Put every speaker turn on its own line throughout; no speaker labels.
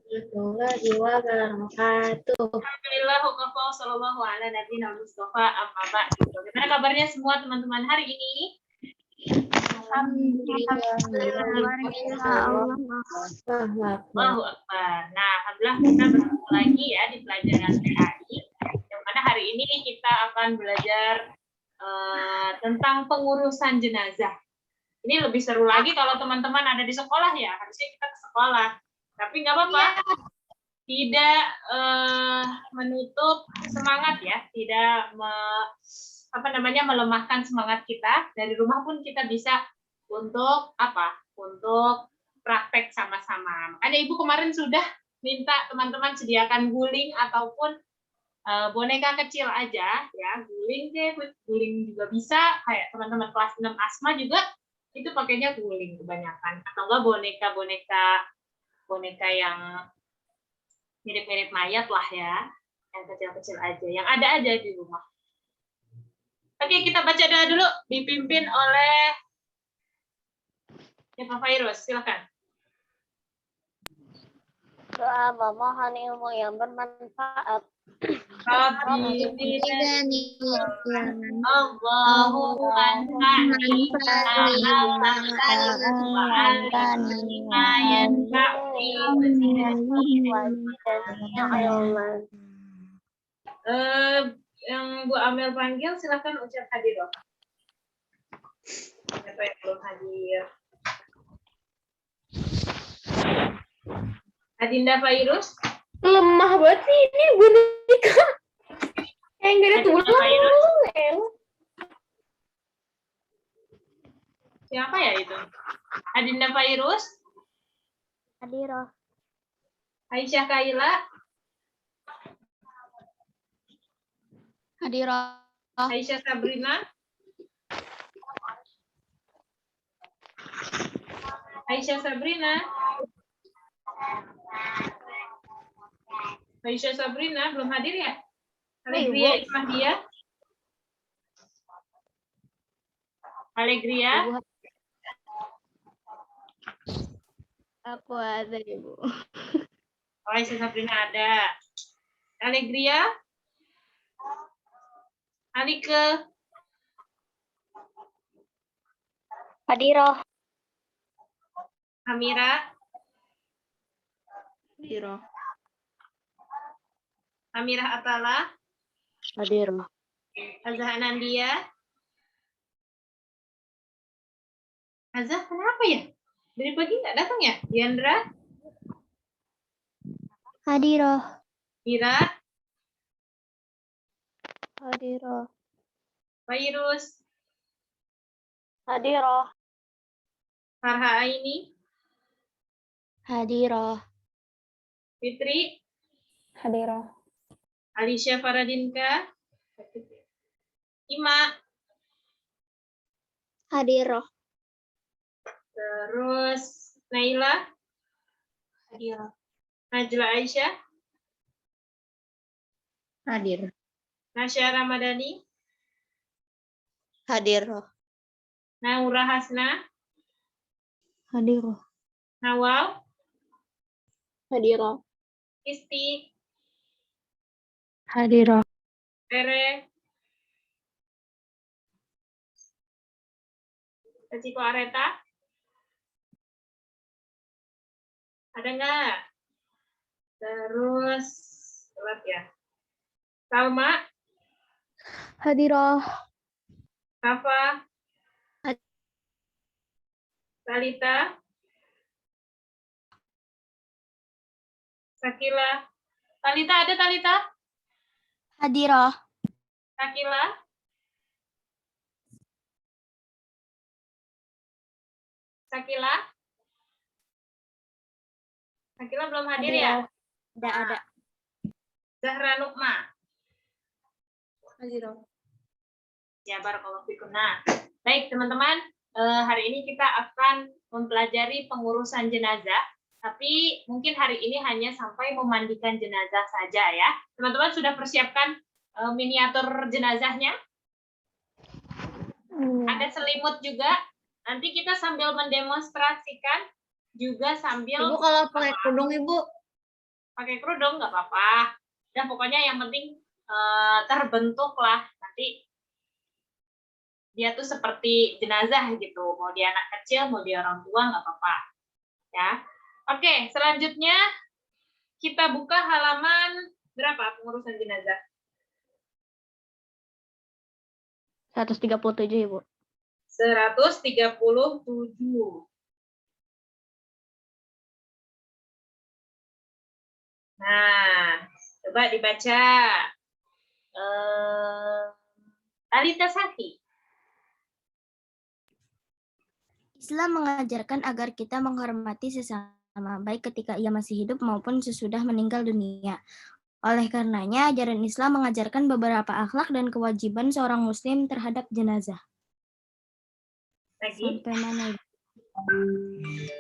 warahmatullahi wabarakatuh.
Alhamdulillah, sallallahu ala nabiyina Mustafa amma ba'du. Bagaimana kabarnya semua teman-teman hari ini? Allahu Akbar. Nah, alhamdulillah kita bertemu lagi ya di pelajaran PAI. Yang mana hari ini kita akan belajar tentang pengurusan jenazah. Ini lebih seru lagi kalau teman-teman ada di sekolah ya. Harusnya kita ke sekolah. Tapi nggak apa-apa. Tidak menutup semangat ya. Tidak melemahkan semangat kita. Dari rumah pun kita bisa untuk apa? Untuk praktek sama-sama. Makanya Ibu kemarin sudah minta teman-teman sediakan guling ataupun boneka kecil aja ya. Guling juga bisa. Kayak teman-teman kelas 6 asma juga itu pakainya guling kebanyakan, atau enggak boneka yang mirip-mirip mayat lah ya, yang kecil-kecil aja, yang ada aja di rumah. Oke, kita baca doa dulu, dipimpin oleh Pak Fairuz, silakan.
Doa memohon ilmu yang bermanfaat.
Rabbi zidni Allahu anfa'ni yang Bu Amel panggil silakan ucap hadir. Siapa yang belum hadir? Adinda Fairuz.
Lemah banget sih ini boneka. Kayak nggak ada tulang.
Siapa ya itu? Adinda Fairuz.
Hadiroh.
Aisyah Kaila.
Hadiroh.
Aisyah Sabrina. Aisyah Sabrina. Aisyah Sabrina belum hadir ya? Alegria Ismahdia. Alegria.
Aku ada, Ibu.
Oh, Aisyah Sabrina ada. Alegria. Alike.
Hadiroh.
Amira.
Hadiroh.
Amirah Atala.
Hadiroh.
Azah Anandia. Azah kenapa ya? Dari pagi nggak datang ya? Diandra.
Hadiroh.
Ira.
Hadiroh.
Fairuz.
Hadiroh.
Farha Aini.
Hadiroh.
Fitri.
Hadiroh.
Alicia Faradinka. Ima.
Hadiroh.
Terus Naila.
Hadiroh.
Najla Aisyah.
Hadir.
Nasya Ramadhani.
Hadiroh.
Naura Hasna.
Hadiroh.
Nawal.
Hadiroh.
Isti.
Hadiroh.
Tere. Ciko Areta. Ada nggak? Terus, telat ya. Salma.
Hadiroh.
Kafa. Talita. Sakila. Talita ada Talita?
Hadiroh.
Sakila. Sakila. Sakila belum hadir ya?
Ada.
Zahra Nukma.
Hadiroh.
Ya, barakallahu fikum. Nah, baik teman-teman, hari ini kita akan mempelajari pengurusan jenazah, tapi mungkin hari ini hanya sampai memandikan jenazah saja ya. Teman-teman sudah persiapkan miniatur jenazahnya? Ada selimut juga. Nanti kita sambil mendemonstrasikan juga sambil.
Ibu kalau pakai kerudung Ibu
pakai kerudung nggak apa-apa. Dan pokoknya yang penting terbentuk lah nanti dia tuh seperti jenazah gitu. Mau dia anak kecil, mau dia orang tua nggak apa-apa. Ya. Oke, selanjutnya kita buka halaman berapa pengurusan jenazah?
137, Ibu.
137. Nah, coba dibaca. Talita Saki.
Islam mengajarkan agar kita menghormati sesama, baik ketika ia masih hidup maupun sesudah meninggal dunia. Oleh karenanya, ajaran Islam mengajarkan beberapa akhlak dan kewajiban seorang muslim terhadap jenazah.
Lagi.
Sampai mana, Ibu?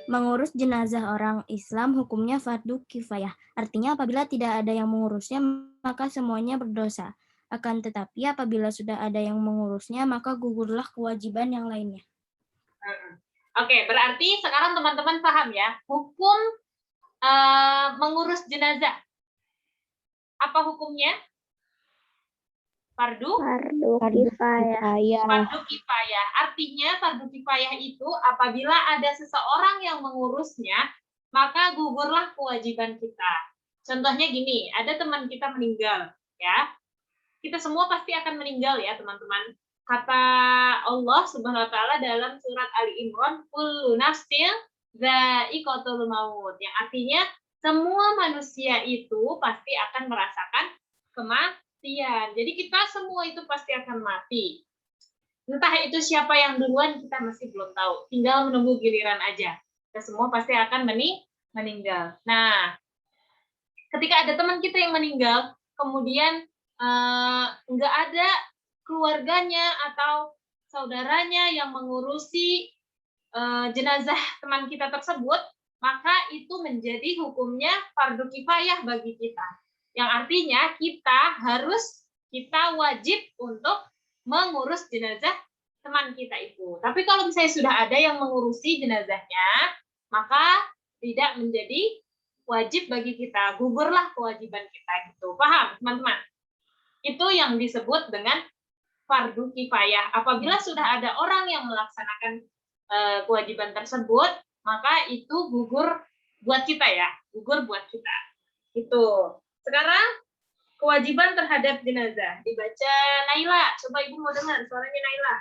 Mengurus jenazah orang Islam hukumnya fardu kifayah. Artinya apabila tidak ada yang mengurusnya, maka semuanya berdosa. Akan tetapi apabila sudah ada yang mengurusnya, maka gugurlah kewajiban yang lainnya.
Oke, berarti sekarang teman-teman paham ya, hukum mengurus jenazah. Apa hukumnya? Fardu
kifayah.
fardu kifayah. Artinya fardu kifayah itu apabila ada seseorang yang mengurusnya, maka gugurlah kewajiban kita. Contohnya gini, ada teman kita meninggal, ya. Kita semua pasti akan meninggal ya, teman-teman. Kata Allah Subhanahu wa taala dalam surat Ali Imran, kullu nafsin dha'iqatul maut. Yang artinya semua manusia itu pasti akan merasakan kematian. Jadi kita semua itu pasti akan mati. Entah itu siapa yang duluan kita masih belum tahu. Tinggal menunggu giliran aja. Kita semua pasti akan meninggal. Nah, ketika ada teman kita yang meninggal, kemudian nggak ada keluarganya atau saudaranya yang mengurusi jenazah teman kita tersebut, maka itu menjadi hukumnya fardu kifayah bagi kita. Yang artinya kita wajib untuk mengurus jenazah teman kita itu. Tapi kalau misalnya sudah ada yang mengurusi jenazahnya, maka tidak menjadi wajib bagi kita, gugurlah kewajiban kita gitu. Paham, teman-teman? Itu yang disebut dengan fardu kifayah. Apabila sudah ada orang yang melaksanakan kewajiban tersebut, maka itu gugur buat kita ya, gugur buat kita. Itu. Sekarang kewajiban terhadap jenazah dibaca Naila. Coba Ibu mau dengar suaranya Naila.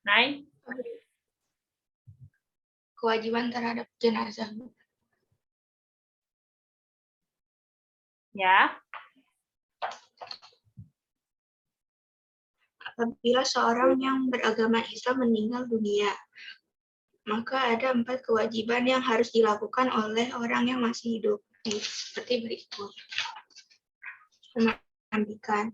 Nai.
Kewajiban terhadap jenazah.
Ya.
Apabila seorang yang beragama Islam meninggal dunia, maka ada 4 kewajiban yang harus dilakukan oleh orang yang masih hidup. Seperti berikut. Memandikan.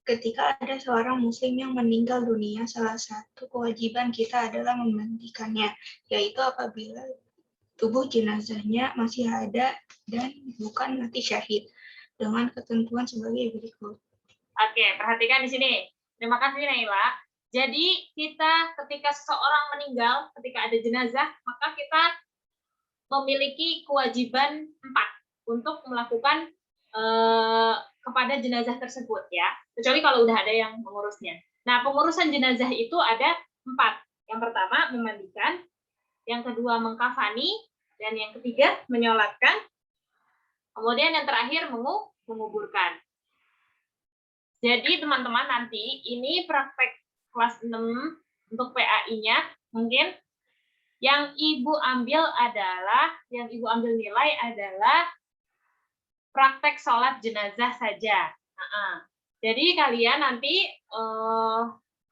Ketika ada seorang muslim yang meninggal dunia, salah satu kewajiban kita adalah memandikannya, yaitu apabila tubuh jenazahnya masih ada dan bukan mati syahid, dengan ketentuan sebagai berikut.
Oke, perhatikan di sini. Terima kasih Naila. Jadi kita ketika seseorang meninggal, ketika ada jenazah, maka kita memiliki kewajiban 4 untuk melakukan kepada jenazah tersebut ya. Kecuali kalau udah ada yang mengurusnya. Nah, pengurusan jenazah itu ada 4. Yang pertama memandikan, yang kedua mengkafani, dan yang ketiga menyolatkan. Kemudian yang terakhir menguburkan. Jadi teman-teman nanti ini praktek kelas 6 untuk PAI-nya mungkin yang Ibu ambil nilai adalah praktek sholat jenazah saja. Jadi kalian nanti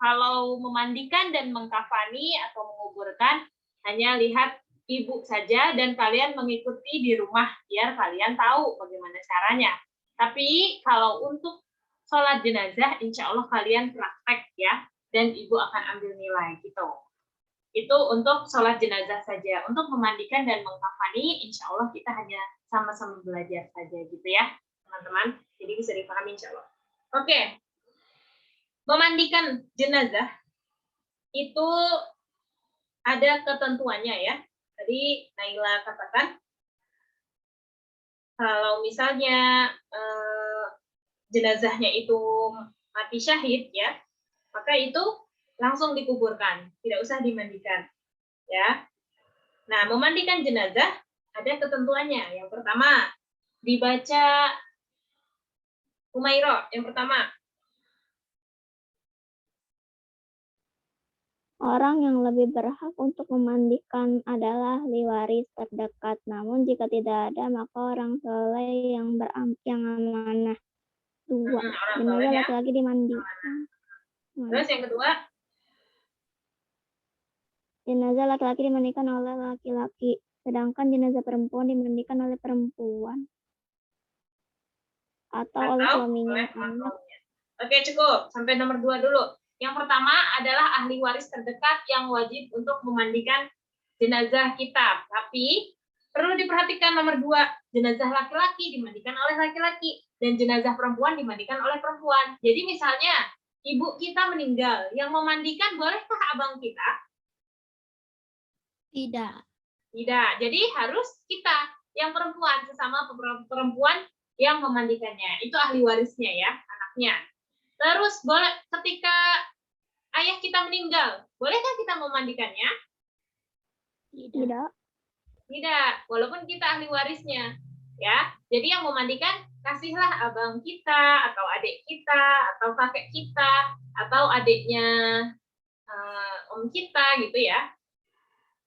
kalau memandikan dan mengkafani atau menguburkan hanya lihat Ibu saja dan kalian mengikuti di rumah biar kalian tahu bagaimana caranya. Tapi kalau untuk sholat jenazah, insya Allah kalian praktek ya, dan Ibu akan ambil nilai gitu. Itu untuk sholat jenazah saja. Untuk memandikan dan mengkafani, insya Allah kita hanya sama-sama belajar saja gitu ya, teman-teman. Jadi bisa dipahami insya Allah. Oke, memandikan jenazah itu ada ketentuannya ya. Tadi Naila katakan, kalau misalnya jenazahnya itu mati syahid ya, maka itu langsung dikuburkan, tidak usah dimandikan ya. Nah, memandikan jenazah ada ketentuannya. Yang pertama, dibaca Umairah. Yang pertama,
orang yang lebih berhak untuk memandikan adalah ahli waris terdekat. Namun jika tidak ada, maka orang soleh yang amanah. 2. Jenazah laki-laki dimandikan.
Terus yang kedua,
jenazah laki-laki dimandikan oleh laki-laki, sedangkan jenazah perempuan dimandikan oleh perempuan atau oleh suaminya.
Oke, cukup. Sampai nomor 2 dulu. Yang pertama adalah ahli waris terdekat yang wajib untuk memandikan jenazah kita. Tapi perlu diperhatikan nomor 2, jenazah laki-laki dimandikan oleh laki-laki dan jenazah perempuan dimandikan oleh perempuan. Jadi misalnya ibu kita meninggal, yang memandikan bolehkah abang kita?
Tidak.
Tidak. Jadi harus kita yang perempuan, sesama perempuan yang memandikannya. Itu ahli warisnya ya, anaknya. Terus boleh ketika ayah kita meninggal, bolehkah kita memandikannya?
Tidak.
Tidak, walaupun kita ahli warisnya. Ya. Jadi yang memandikan kasihlah abang kita atau adik kita atau kakek kita atau adiknya om kita gitu ya.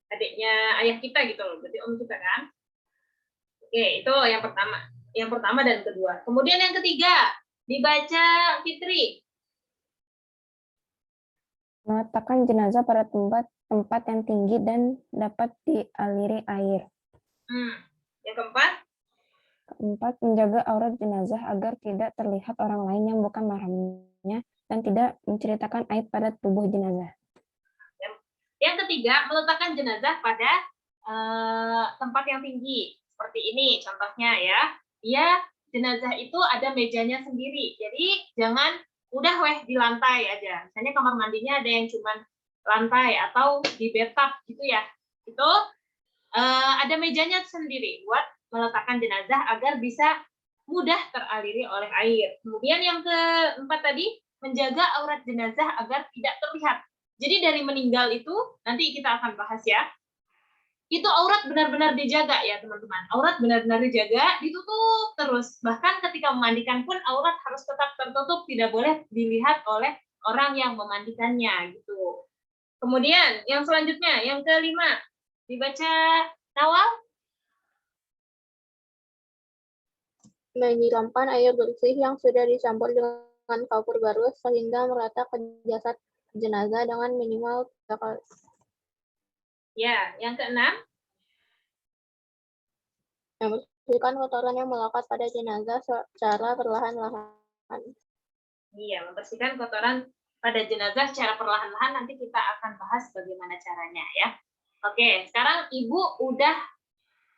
Adiknya ayah kita gitu loh, berarti om kita kan. Oke, itu yang pertama. Yang pertama dan kedua. Kemudian yang ketiga, dibaca Fitri.
Meletakkan jenazah pada tempat yang tinggi dan dapat dialiri air.
Yang keempat?
Keempat, menjaga aurat jenazah agar tidak terlihat orang lain yang bukan mahramnya dan tidak menceritakan aib pada tubuh jenazah.
Yang ketiga, meletakkan jenazah pada tempat yang tinggi. Seperti ini contohnya ya. Dia jenazah itu ada mejanya sendiri. Jadi jangan udah di lantai aja. Misalnya kamar mandinya ada yang cuma lantai atau di bathtub gitu ya. Itu ada mejanya sendiri buat meletakkan jenazah agar bisa mudah teraliri oleh air. Kemudian yang keempat tadi, menjaga aurat jenazah agar tidak terlihat. Jadi dari meninggal itu, nanti kita akan bahas ya, itu aurat benar-benar dijaga ya teman-teman. Aurat benar-benar dijaga, ditutup terus. Bahkan ketika memandikan pun aurat harus tetap tertutup, tidak boleh dilihat oleh orang yang memandikannya gitu. Kemudian yang selanjutnya, yang kelima, dibaca Nawal.
Menyiramkan air bersih yang sudah dicampur dengan kapur barus sehingga merata ke jasad jenazah dengan minimal 3 kali.
Ya, yang keenam.
Membersihkan kotoran yang melekat pada jenazah secara perlahan-lahan.
Iya, membersihkan kotoran pada jenazah secara perlahan-lahan. Nanti kita akan bahas bagaimana caranya ya. Oke, sekarang Ibu udah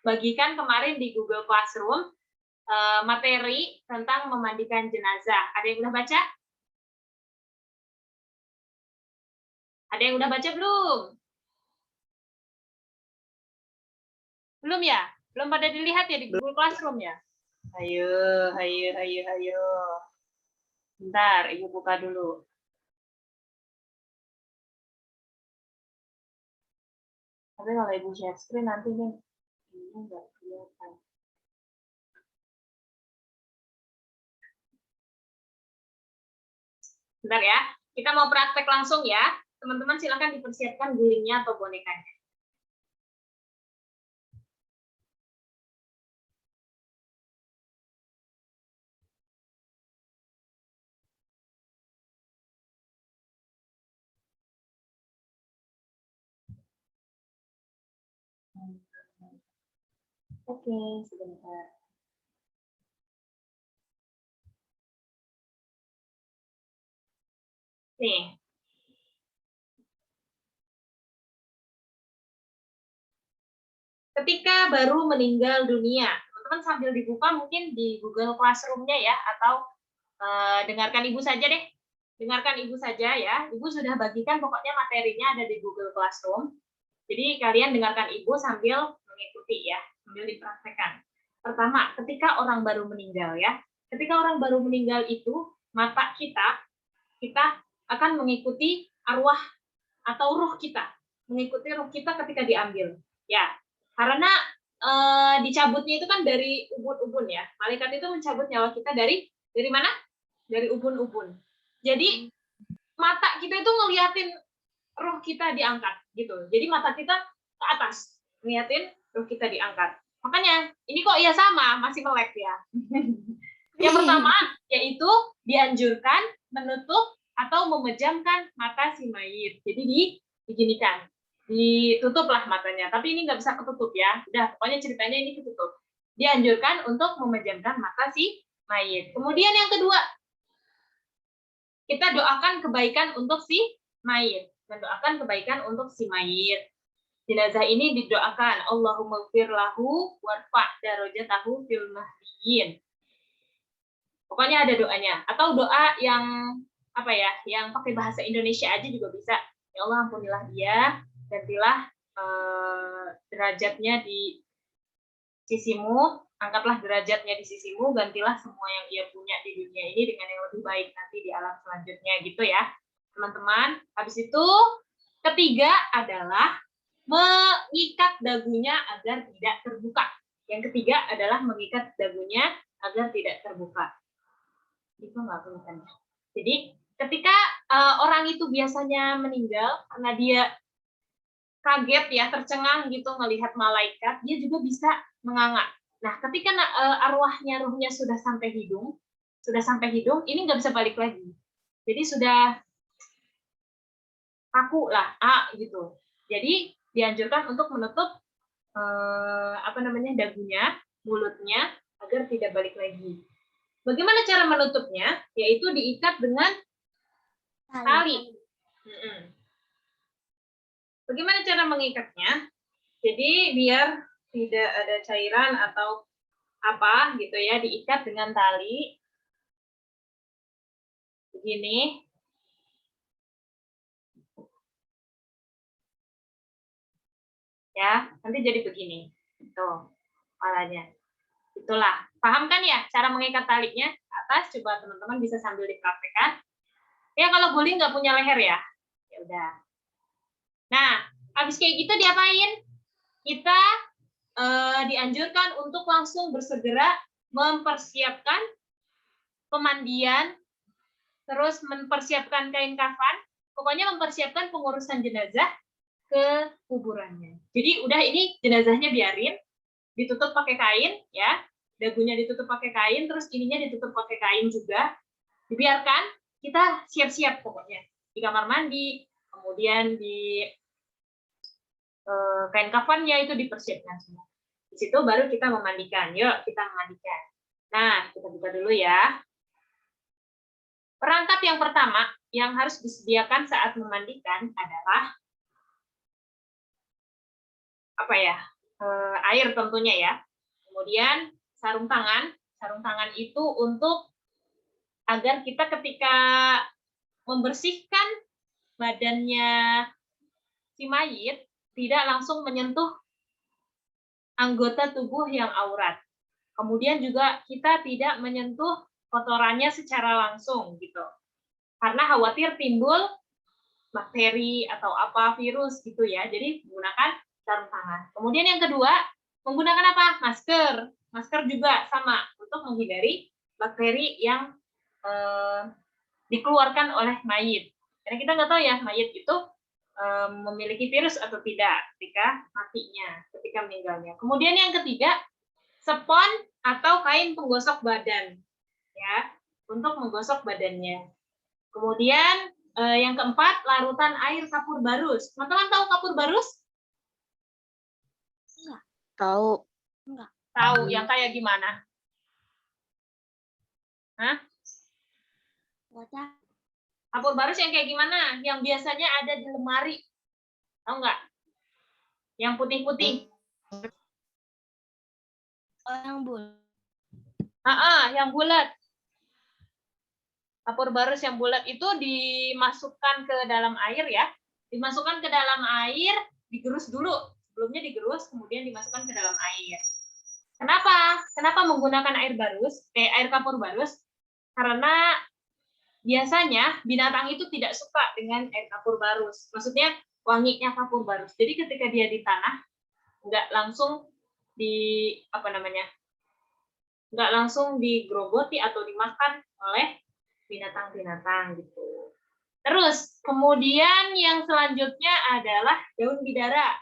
bagikan kemarin di Google Classroom materi tentang memandikan jenazah. Ada yang udah baca? Ada yang udah baca belum? Belum ya? Belum pada dilihat ya di Google Classroom ya? Ayo, ayo, ayo, ayo. Bentar, Ibu buka dulu. Tapi kalau Ibu share screen nanti nih, ini nggak kelihatan. Bentar ya, kita mau praktek langsung ya. Teman-teman silakan dipersiapkan gulingnya atau bonekanya. Oke, sebentar. Nih. Ketika baru meninggal dunia, teman-teman sambil dibuka mungkin di Google Classroom-nya ya, atau dengarkan Ibu saja deh. Dengarkan Ibu saja ya. Ibu sudah bagikan pokoknya materinya ada di Google Classroom. Jadi kalian dengarkan Ibu sambil mengikuti ya, sambil dipraktekkan. Pertama, ketika orang baru meninggal ya. Ketika orang baru meninggal itu, mata kita akan mengikuti arwah atau ruh kita. Mengikuti ruh kita ketika diambil. Ya, karena dicabutnya itu kan dari ubun-ubun ya. Malaikat itu mencabut nyawa kita dari mana? Dari ubun-ubun. Jadi mata kita itu ngeliatin ruh kita diangkat gitu. Jadi mata kita ke atas, ngeliatin ruh kita diangkat. Makanya ini kok ya sama, masih melek ya. Yang pertama yaitu dianjurkan menutup atau memejamkan mata si mayit. Jadi diginikan, ditutuplah matanya. Tapi ini nggak bisa ketutup ya. Udah, pokoknya ceritanya ini ketutup. Dianjurkan untuk memejamkan mata si mayit. Kemudian yang kedua, kita doakan kebaikan untuk si mayit. Mendoakan kebaikan untuk si mayit. Jenazah ini didoakan, Allahumma ighfir lahu warfa' darajatahu fil mahdiyin. Pokoknya ada doanya. Atau doa yang apa ya, yang pakai bahasa Indonesia aja juga bisa. Ya Allah, ampunilah dia, gantilah derajatnya di sisimu, angkatlah derajatnya di sisimu, gantilah semua yang ia punya di dunia ini dengan yang lebih baik nanti di alam selanjutnya, gitu ya teman-teman. Habis itu ketiga adalah mengikat dagunya agar tidak terbuka. Yang ketiga adalah mengikat dagunya agar tidak terbuka. Itu nggak kelihatan. Jadi ketika orang itu biasanya meninggal karena dia kaget ya, tercengang gitu melihat malaikat, dia juga bisa menganga. Nah, ketika arwahnya, ruhnya sudah sampai hidung, ini nggak bisa balik lagi. Jadi sudah kaku lah, gitu. Jadi dianjurkan untuk menutup dagunya, mulutnya agar tidak balik lagi. Bagaimana cara menutupnya? Yaitu diikat dengan tali. Bagaimana cara mengikatnya? Jadi biar tidak ada cairan atau apa gitu ya, diikat dengan tali. Begini. Ya, nanti jadi begini. Tuh, kepalanya. Itulah. Paham kan ya cara mengikat talinya? Atas, coba teman-teman bisa sambil dipraktekkan. Ya, kalau guling nggak punya leher ya. Ya udah. Nah, habis kayak gitu diapain? Kita dianjurkan untuk langsung bersegera mempersiapkan pemandian, terus mempersiapkan kain kafan, pokoknya mempersiapkan pengurusan jenazah ke kuburannya. Jadi udah, ini jenazahnya biarin ditutup pakai kain ya, dagunya ditutup pakai kain, terus ininya ditutup pakai kain juga. Dibiarkan, kita siap-siap pokoknya di kamar mandi, kemudian di kain kafannya itu dipersiapkan semua. Di situ baru kita memandikan. Yuk kita memandikan. Nah, kita buka dulu ya. Perangkat yang pertama yang harus disediakan saat memandikan adalah apa ya? Air tentunya ya. Kemudian sarung tangan. Sarung tangan itu untuk agar kita ketika membersihkan badannya si mayit tidak langsung menyentuh anggota tubuh yang aurat. Kemudian juga kita tidak menyentuh kotorannya secara langsung gitu. Karena khawatir timbul bakteri atau apa, virus gitu ya. Jadi menggunakan sarung tangan. Kemudian yang kedua, menggunakan apa? Masker. Masker juga sama untuk menghindari bakteri yang dikeluarkan oleh mayit. Karena kita nggak tahu ya mayit itu memiliki virus atau tidak ketika matinya, ketika meninggalnya. Kemudian yang ketiga, spons atau kain penggosok badan, ya, untuk menggosok badannya. Kemudian yang keempat, larutan air kapur barus. Teman-teman tahu kapur barus?
Enggak.
Tahu.
Enggak.
Tahu, yang kayak gimana? Hah? Kapur barus yang kayak gimana? Yang biasanya ada di lemari. Tahu nggak? Yang putih-putih.
Oh, yang bulat.
Yang bulat. Kapur barus yang bulat itu dimasukkan ke dalam air ya. Dimasukkan ke dalam air, digerus dulu. Sebelumnya digerus, kemudian dimasukkan ke dalam air. Kenapa? Kenapa menggunakan air kapur barus? Karena biasanya binatang itu tidak suka dengan air kapur barus. Maksudnya wanginya kapur barus. Jadi ketika dia di tanah, nggak langsung nggak langsung digerogoti atau dimakan oleh binatang-binatang gitu. Terus kemudian yang selanjutnya adalah daun bidara.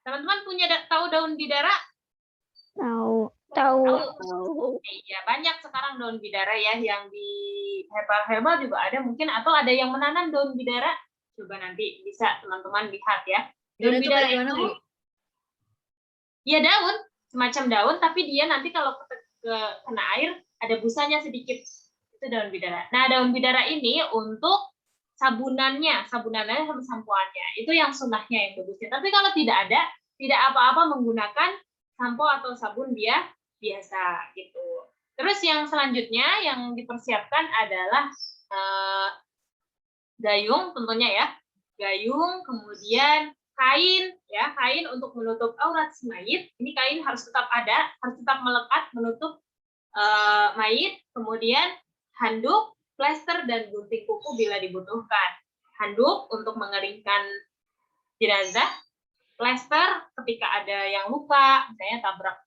Teman-teman tahu daun bidara?
Tahu.
Iya, banyak sekarang daun bidara ya, yang di herbal juga ada mungkin, atau ada yang menanam daun bidara. Coba nanti bisa teman-teman lihat ya. Daun bidara itu ya daun, semacam daun, tapi dia nanti kalau kena air ada busanya sedikit. Itu daun bidara. Nah, daun bidara ini untuk sabunannya sama sampoannya. Itu yang sunnahnya, yang bagusnya. Tapi kalau tidak ada, tidak apa-apa menggunakan sampo atau sabun dia biasa gitu. Terus yang selanjutnya yang dipersiapkan adalah gayung tentunya ya. Gayung, kemudian kain ya, kain untuk menutup aurat si mayit. Ini kain harus tetap ada, harus tetap melekat menutup mayit. Kemudian handuk, plester, dan gunting kuku bila dibutuhkan. Handuk untuk mengeringkan jenazah, plester ketika ada yang luka, misalnya tabrak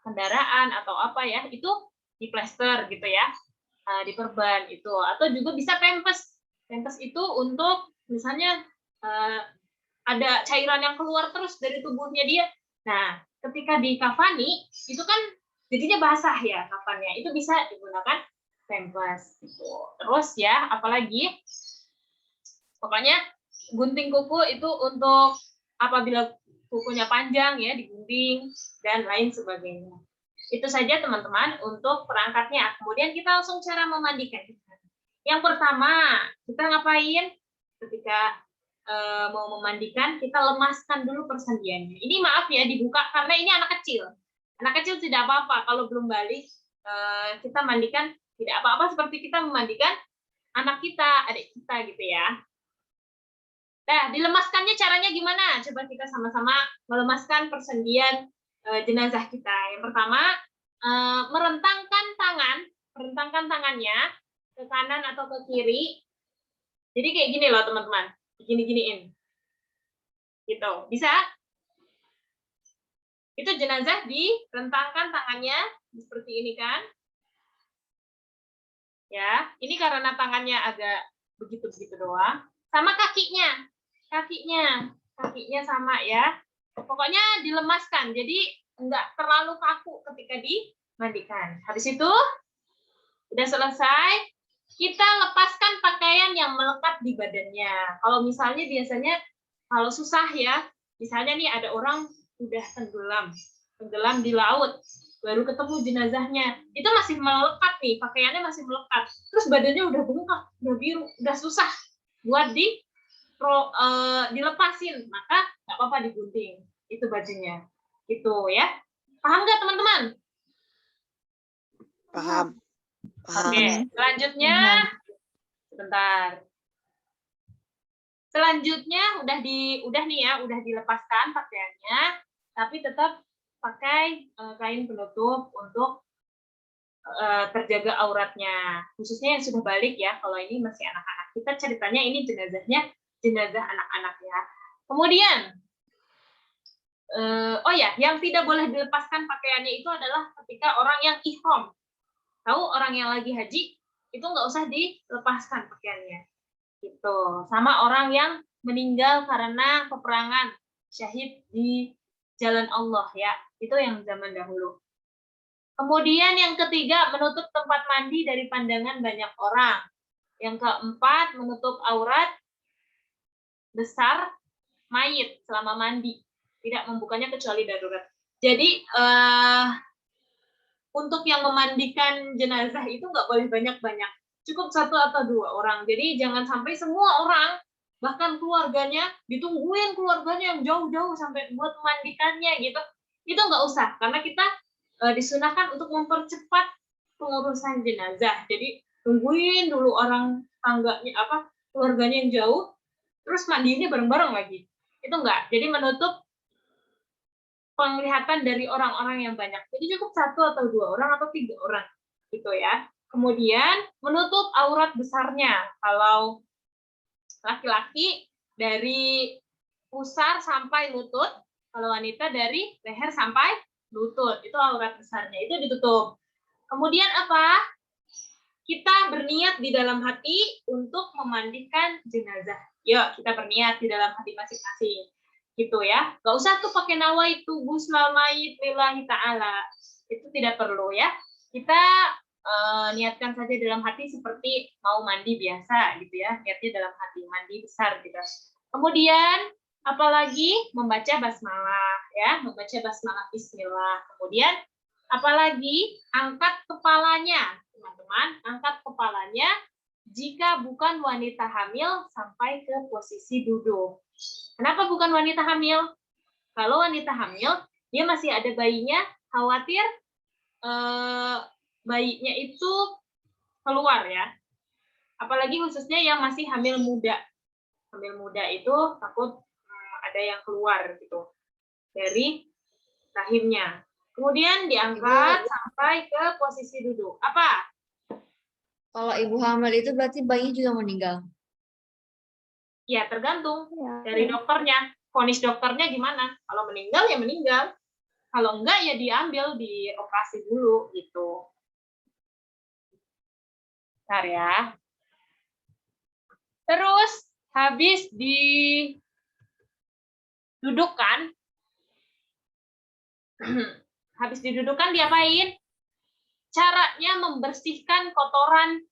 kendaraan atau apa ya, itu di plester gitu ya, diperban itu. Atau juga bisa pempes. Pempes itu untuk misalnya ada cairan yang keluar terus dari tubuhnya dia. Nah, ketika dikafani itu kan jadinya basah ya kafannya, itu bisa digunakan pempes gitu. Terus ya, apalagi pokoknya gunting kuku itu untuk apabila kukunya panjang ya, digunting dan lain sebagainya. Itu saja teman-teman untuk perangkatnya. Kemudian kita langsung cara memandikan. Yang pertama, kita ngapain? Ketika mau memandikan, kita lemaskan dulu persendiannya. Ini maaf ya dibuka karena ini anak kecil. Anak kecil tidak apa-apa kalau belum balik, kita mandikan tidak apa-apa, seperti kita memandikan anak kita, adik kita gitu ya. Nah, dilemaskannya caranya gimana? Coba kita sama-sama melemaskan persendian jenazah kita. Yang pertama, merentangkan tangannya ke kanan atau ke kiri. Jadi kayak gini loh teman-teman, gini-giniin. Gitu, bisa? Itu jenazah direntangkan tangannya seperti ini kan? Ya, ini karena tangannya agak begitu-begitu doang. Sama kakinya sama ya. Pokoknya dilemaskan, jadi enggak terlalu kaku ketika dimandikan. Habis itu udah selesai, kita lepaskan pakaian yang melekat di badannya. Kalau misalnya biasanya kalau susah ya, misalnya nih ada orang udah tenggelam di laut, baru ketemu jenazahnya, itu masih melekat nih, pakaiannya masih melekat, terus badannya udah bengkak, udah biru, udah susah buat dilepasin, maka nggak apa-apa digunting itu bajunya, gitu ya. Paham nggak teman-teman?
Paham.
Oke, selanjutnya sebentar. Selanjutnya udah dilepaskan pakaiannya, tapi tetap pakai kain penutup untuk terjaga auratnya, khususnya yang sudah balik ya. Kalau ini masih anak-anak, kita ceritanya ini jenazah anak-anak ya. Kemudian yang tidak boleh dilepaskan pakaiannya itu adalah ketika orang yang ihram. Tahu orang yang lagi haji itu nggak usah dilepaskan pakaiannya. Gitu. Sama orang yang meninggal karena peperangan, syahid di jalan Allah ya. Itu yang zaman dahulu. Kemudian yang ketiga, menutup tempat mandi dari pandangan banyak orang. Yang keempat, menutup aurat besar mayit selama mandi. Tidak membukanya kecuali darurat. Jadi untuk yang memandikan jenazah itu nggak boleh banyak-banyak. Cukup 1 atau 2 orang. Jadi jangan sampai semua orang, bahkan keluarganya, ditungguin keluarganya yang jauh-jauh sampai buat memandikannya gitu. Itu nggak usah, karena kita disunahkan untuk mempercepat pengurusan jenazah. Jadi tungguin dulu orang keluarganya yang jauh, terus mandinya bareng-bareng lagi. Itu enggak. Jadi menutup penglihatan dari orang-orang yang banyak. Jadi cukup 1 atau 2 orang atau 3 orang gitu ya. Kemudian menutup aurat besarnya. Kalau laki-laki dari pusar sampai lutut, kalau wanita dari leher sampai lutut. Itu aurat besarnya, itu ditutup. Kemudian apa? Kita berniat di dalam hati untuk memandikan jenazah. Yuk, kita berniat di dalam hati masing-masing. Gitu ya. Gak usah tuh pakai nawaitu ghusla mayit lillahi ta'ala. Itu tidak perlu ya. Kita niatkan saja dalam hati seperti mau mandi biasa gitu ya. Niatnya dalam hati, mandi besar gitu. Kemudian apalagi membaca basmalah ya, membaca basmalah bismillah. Kemudian apalagi angkat kepalanya, teman-teman, angkat kepalanya jika bukan wanita hamil sampai ke posisi duduk. Kenapa bukan wanita hamil? Kalau wanita hamil, dia masih ada bayinya, khawatir bayinya itu keluar ya. Apalagi khususnya yang masih hamil muda. Hamil muda itu takut ada yang keluar gitu dari rahimnya. Kemudian diangkat sampai ke posisi duduk. Apa?
Kalau ibu hamil itu berarti bayinya juga meninggal.
Ya, tergantung dari dokternya. Vonis dokternya gimana? Kalau meninggal ya meninggal. Kalau enggak ya diambil, dioperasi dulu gitu. Bentar ya. Terus habis didudukkan, habis didudukkan diapain? Caranya membersihkan kotoran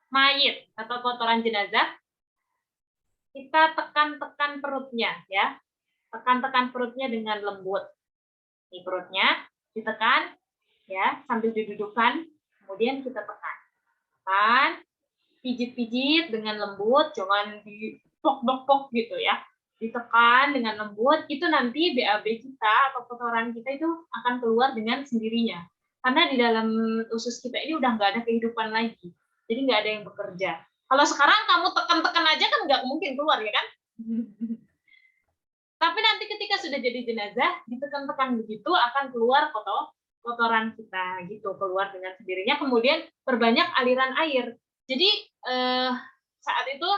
mayit atau kotoran jenazah. Kita tekan-tekan perutnya ya. Tekan-tekan perutnya dengan lembut. Ini perutnya ditekan ya sambil didudukkan, kemudian kita tekan. Tekan, pijit-pijit dengan lembut, jangan dipok-pok gitu ya. Ditekan dengan lembut, itu nanti BAB kita atau kotoran kita itu akan keluar dengan sendirinya. Karena di dalam usus kita ini udah nggak ada kehidupan lagi. Jadi nggak ada yang bekerja. Kalau sekarang kamu tekan-tekan aja kan nggak mungkin keluar ya kan? Tapi nanti ketika sudah jadi jenazah, ditekan-tekan begitu akan keluar kotoran kita gitu, keluar dengan sendirinya. Kemudian perbanyak aliran air. Jadi saat itu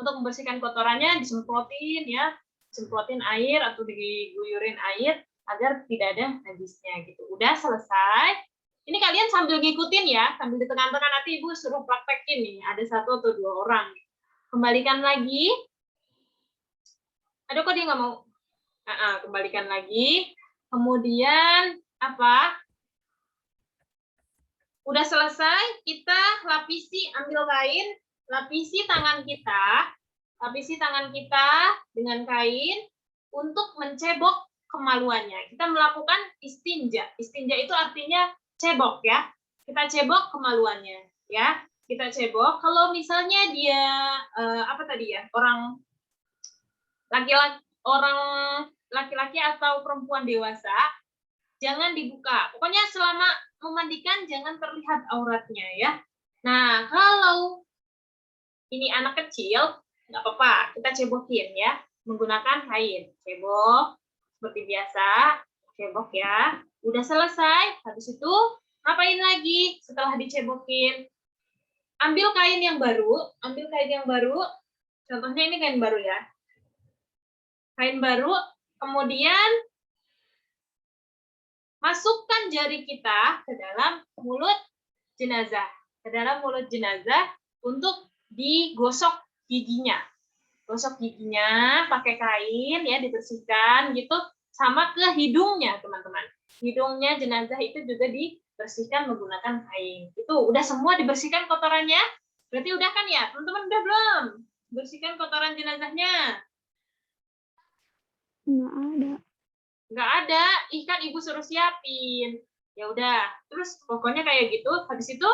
untuk membersihkan kotorannya disemprotin ya, semprotin air atau diguyurin air agar tidak ada najisnya gitu. Udah selesai. Ini kalian sambil ngikutin ya, sambil ditekan-tekan, nanti ibu suruh praktekin nih. Ada 1 atau 2 orang. Kembalikan lagi. Aduh kok dia nggak mau? Kembalikan lagi. Kemudian apa? Udah selesai, kita lapisi, ambil kain, lapisi tangan kita dengan kain untuk mencebok kemaluannya. Kita melakukan istinja. Istinja itu artinya cebok ya. Kita cebok kemaluannya ya. Kita cebok. Kalau misalnya dia apa tadi ya? Orang laki-laki atau perempuan dewasa, jangan dibuka. Pokoknya selama memandikan jangan terlihat auratnya ya. Nah, kalau ini anak kecil, nggak apa-apa, kita cebokin ya, menggunakan kain. Cebok, seperti biasa, cebok ya. Udah selesai, habis itu ngapain lagi setelah dicebokin? Ambil kain yang baru, contohnya ini kain baru ya. Kain baru, kemudian masukkan jari kita ke dalam mulut jenazah. Untuk digosok giginya. Gosok giginya pakai kain ya, dibersihkan gitu, sama ke hidungnya, teman-teman. Hidungnya jenazah itu juga dibersihkan menggunakan kain. Itu udah semua dibersihkan kotorannya? Berarti udah kan ya? Teman-teman udah belum? Bersihkan kotoran jenazahnya? Nggak ada. Ikan ibu suruh siapin. Ya udah. Terus pokoknya kayak gitu. Habis itu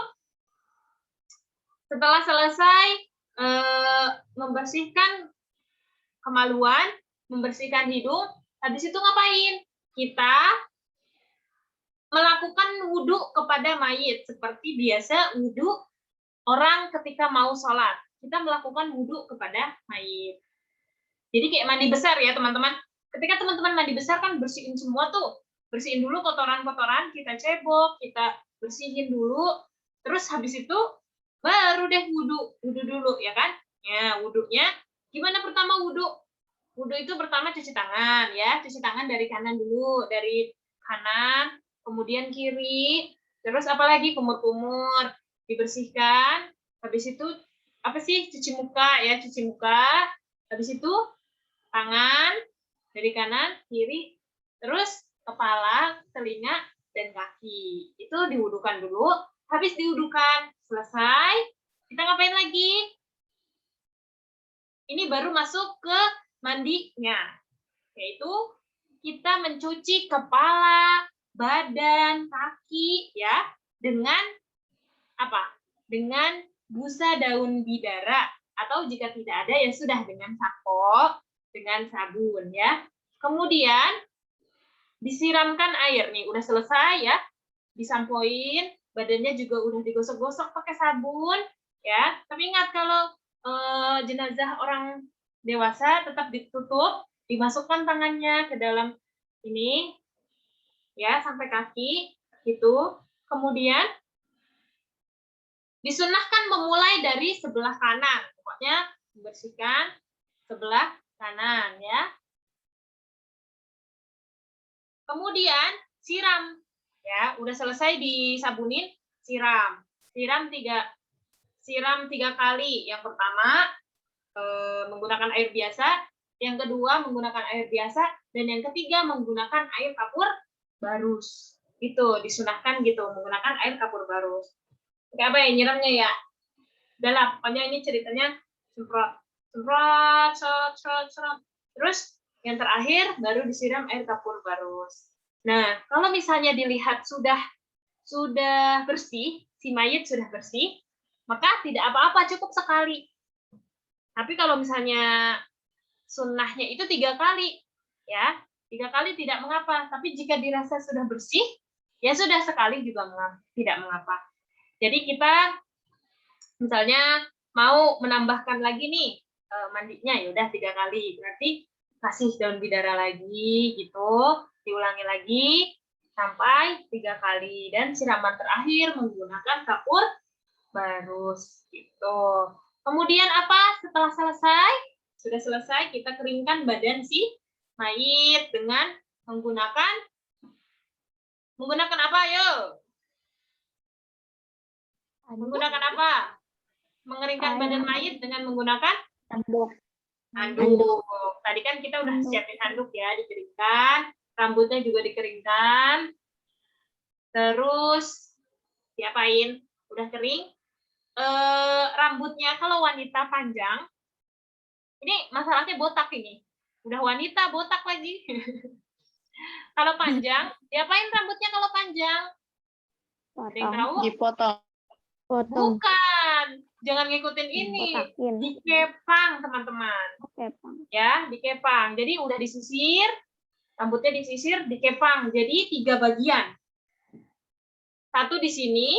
setelah selesai membersihkan kemaluan, membersihkan hidung, habis itu ngapain? Kita melakukan wudhu kepada mayit seperti biasa wudhu orang ketika mau sholat. Kita melakukan wudhu kepada mayit. Jadi kayak mandi besar ya teman-teman. Ketika teman-teman mandi besar kan bersihin semua tuh. Bersihin dulu kotoran-kotoran, kita cebok, kita bersihin dulu. Terus habis itu baru deh wudhu dulu ya kan? Ya, wudhunya gimana pertama wudhu? Wudhu itu pertama cuci tangan ya, cuci tangan dari kanan dulu, dari kanan, kemudian kiri, terus apalagi kumur-kumur, dibersihkan. Habis itu apa sih? Cuci muka ya, cuci muka. Habis itu tangan dari kanan, kiri, terus kepala, telinga, dan kaki. Itu diwudukan dulu. Habis diwudukan, selesai. Kita ngapain lagi? Ini baru masuk ke mandinya. Yaitu kita mencuci kepala, badan, kaki ya dengan apa? Dengan busa daun bidara, atau jika tidak ada ya sudah dengan sampo, dengan sabun ya. Kemudian disiramkan air nih, udah selesai ya. Disampoin, badannya juga udah digosok-gosok pakai sabun ya. Tapi ingat kalau jenazah orang dewasa tetap ditutup, dimasukkan tangannya ke dalam ini ya sampai kaki gitu. Kemudian disunahkan memulai dari sebelah kanan, pokoknya membersihkan sebelah kanan ya. Kemudian siram ya, udah selesai disabunin, siram tiga kali. Yang pertama menggunakan air biasa, yang kedua menggunakan air biasa, dan yang ketiga menggunakan air kapur barus. Itu disunahkan gitu, menggunakan air kapur barus. Oke, apa ya nyiramnya ya? Udah lah, pokoknya ini ceritanya semprot, terus yang terakhir baru disiram air kapur barus. Nah, kalau misalnya dilihat sudah bersih, si mayit sudah bersih, maka tidak apa-apa, cukup sekali. Tapi kalau misalnya sunnahnya itu 3 kali, ya 3 kali tidak mengapa. Tapi jika dirasa sudah bersih, ya sudah sekali juga tidak mengapa. Jadi kita misalnya mau menambahkan lagi nih mandinya, ya udah 3 kali. Berarti kasih daun bidara lagi gitu, diulangi lagi sampai 3 kali, dan siraman terakhir menggunakan kapur barus gitu. Kemudian apa? Setelah sudah selesai, kita keringkan badan si mayit dengan menggunakan apa? Ayo. Menggunakan apa? Mengeringkan badan mayit dengan menggunakan handuk. Tadi kan kita udah siapin handuk ya, dikeringkan. Rambutnya juga dikeringkan. Terus diapain? Udah kering. Rambutnya kalau wanita panjang, ini masalahnya botak ini. Udah wanita botak lagi. Kalau panjang, diapain rambutnya kalau panjang? Ada yang tahu?
Dipotong.
Bukan. Jangan ngikutin ini. Dikepang, teman-teman. Ya, dikepang. Jadi udah disisir, rambutnya disisir, dikepang. Jadi 3 bagian. Satu di sini,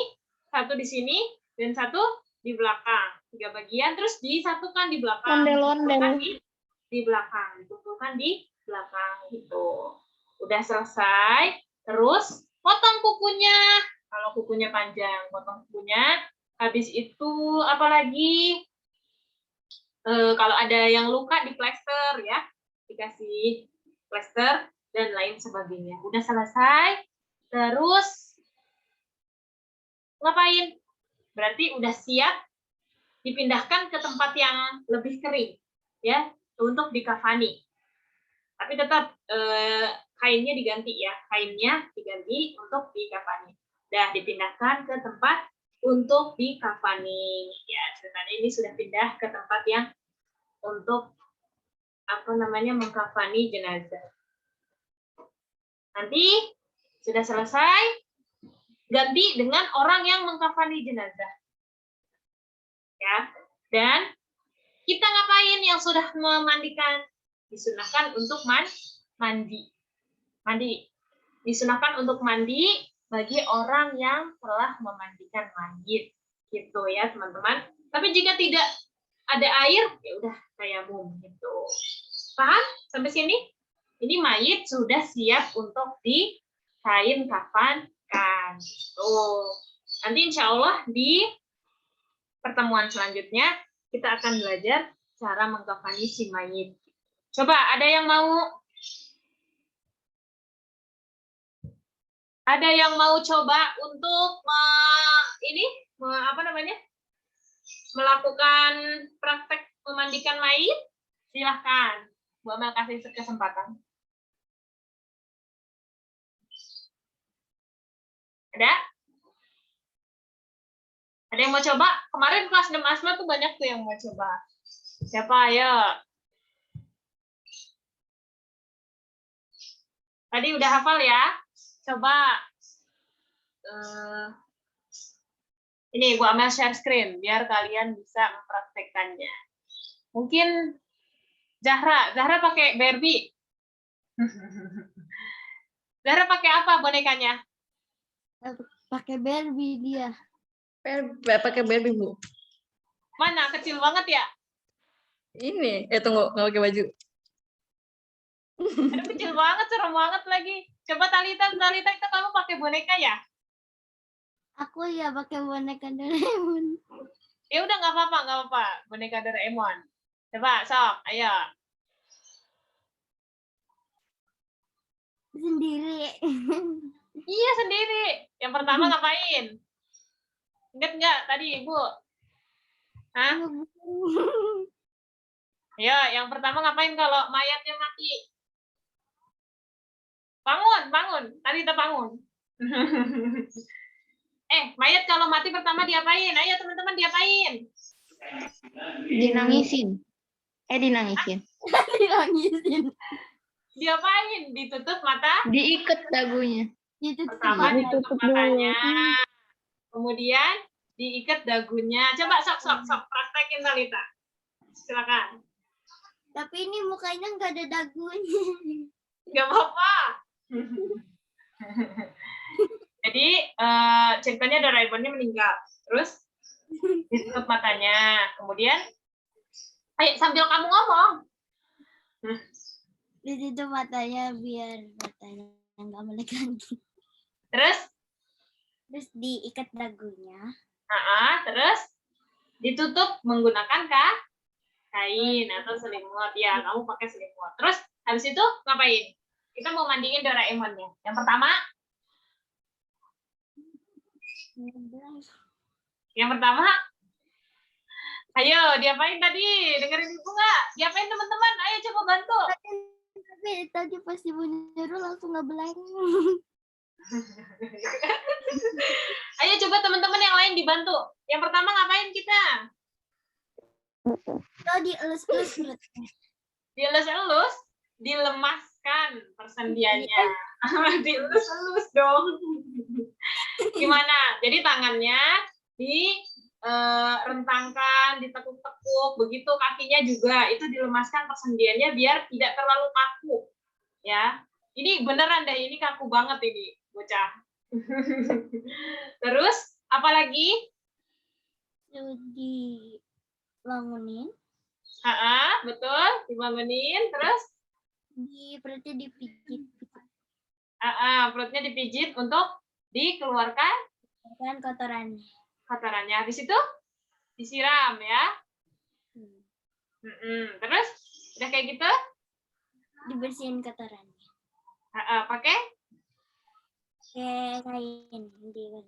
dan satu di belakang. 3 bagian, terus disatukan di belakang. Di belakang, dikumpulkan di belakang gitu. Udah selesai, terus potong kukunya. Kalau kukunya panjang, potong kukunya. Habis itu apalagi? Kalau ada yang luka di plester ya, dikasih plester dan lain sebagainya. Udah selesai, terus ngapain? Berarti udah siap dipindahkan ke tempat yang lebih kering ya, untuk dikafani. Tapi tetap kainnya diganti ya, kainnya diganti untuk dikafani. Dah dipindahkan ke tempat untuk dikafani. Ya, ceritanya ini sudah pindah ke tempat yang untuk mengkafani jenazah. Nanti sudah selesai, ganti dengan orang yang mengkafani jenazah. Ya, dan kita ngapain yang sudah memandikan? Disunahkan untuk mandi. Disunahkan untuk mandi bagi orang yang telah memandikan mayit. Gitu ya, teman-teman. Tapi jika tidak ada air, ya udah tayamum gitu. Paham sampai sini? Ini mayit sudah siap untuk dikain kafankan. Tuh. Nanti insya Allah di pertemuan selanjutnya kita akan belajar cara mengkafani si mayit. Coba ada yang mau coba untuk melakukan praktek memandikan mayit? Silahkan, Bu Amel kasih kesempatan. Ada? Ada yang mau coba? Kemarin kelas 6 Asma tuh banyak tuh yang mau coba. Siapa? Ayo. Tadi udah hafal ya? Coba. Ini Bu Amel share screen biar kalian bisa mempraktekkannya. Mungkin Zahra pakai Barbie. Zahra pakai apa bonekanya?
Pakai Barbie dia.
Pakai Barbie, Bu.
Mana? Kecil banget ya?
Ini, tunggu, nggak pakai baju.
Aduh, kecil banget, serem banget lagi. Coba Talita itu kamu pakai boneka ya?
Aku ya pakai boneka Doraemon.
Ya udah nggak apa-apa, boneka Doraemon. Coba, sok, ayo.
Sendiri.
Iya sendiri. Yang pertama ngapain? Ingat nggak tadi Ibu? Hah? Ya, yang pertama ngapain kalau mayatnya mati? Bangun. Tadi kita bangun. Mayat kalau mati pertama diapain? Ayo teman-teman diapain?
Dinangisin. Dinangisin.
Dilangisin.
Diapain? Ditutup mata?
Diikat dagunya.
Pertama ditutup matanya. Kemudian diikat dagunya. Coba sok praktekin Talita. Silakan.
Tapi ini mukanya nggak ada dagunya.
Nggak apa-apa. Jadi ceritanya Doraemonnya meninggal. Terus ditutup matanya. Kemudian, ayo sambil kamu ngomong.
Ditutup matanya biar matanya nggak melek lagi.
Terus
diikat dagunya.
Terus ditutup menggunakan kain atau selimut. Ya, kamu pakai selimut. Terus habis itu ngapain? Kita mau mandiin Doraemonnya. Yang pertama, ayo diapain tadi? Dengerin Ibu nggak? Diapain teman-teman? Ayo coba bantu.
Tapi tadi pas Ibu nyuruh langsung ngeblank.
Ayo coba teman-teman yang lain dibantu. Yang pertama ngapain kita?
Dielus-elus perutnya.
Dielus-elus, dilemaskan persendiannya. Dielus-elus dong. Gimana? Jadi tangannya direntangkan, ditekuk-tekuk, begitu kakinya juga itu dilemaskan persendiannya biar tidak terlalu kaku. Ya. Ini beneran deh, ini kaku banget ini, bocah. Terus apalagi?
Dibangunin.
Betul, dibangunin. Terus?
Perutnya dipijit.
Perutnya dipijit untuk dikeluarkan kotorannya. Habis itu disiram ya. Terus udah kayak gitu?
Dibersihin kotorannya.
Pakai
kain.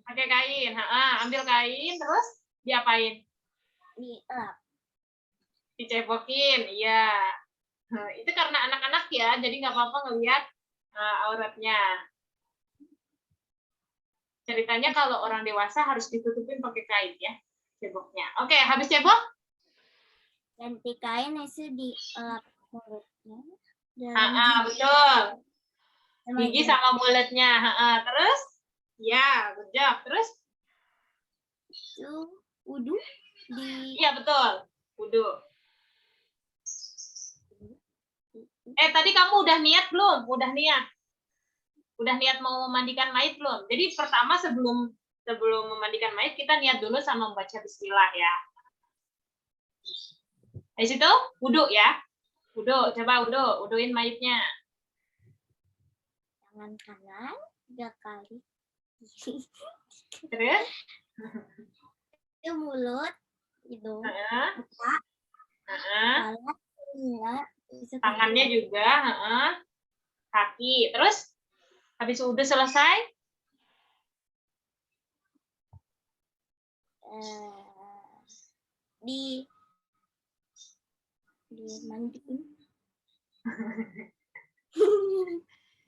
Pakai kain. Ambil kain terus diapain?
Dilap.
Dicebokin, iya. Itu karena anak-anak ya, jadi nggak apa-apa ngelihat auratnya. Ceritanya kalau orang dewasa harus ditutupin pakai kain ya, ceboknya. Oke, habis cebok?
Ganti kain itu dilap mulutnya.
Betul. Gigi sama mulutnya. Terus? Ya, good job. Terus?
Itu wudhu.
Iya, betul. Wudhu. Tadi kamu udah niat belum? Udah niat mau memandikan mayit belum? Jadi pertama sebelum memandikan mayit kita niat dulu sama membaca bismillah ya. Dari situ wudhu ya. Udo, coba udoin mayitnya.
Tangan kanan 3 kali.
Terus?
Itu mulut, hidung,
Heeh,
muka,
heeh.
kepala, telinga, bisa
Tangannya juga, heeh. Kaki. Terus? Habis udah selesai?
dimandiin.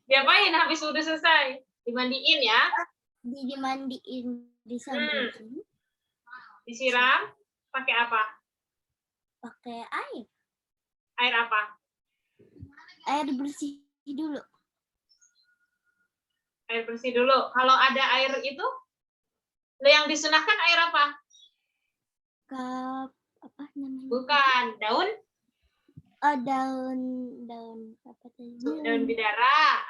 Diapain habis udah selesai? Dimandiin ya?
Dimandiin, disaburin,
Disiram pakai apa?
pakai air.
Air apa?
Air bersih dulu.
Air bersih dulu. Kalau ada air itu, yang disunahkan air apa?
Apa namanya?
Bukan, daun?
Oh, daun apa tadi?
Daun bidara.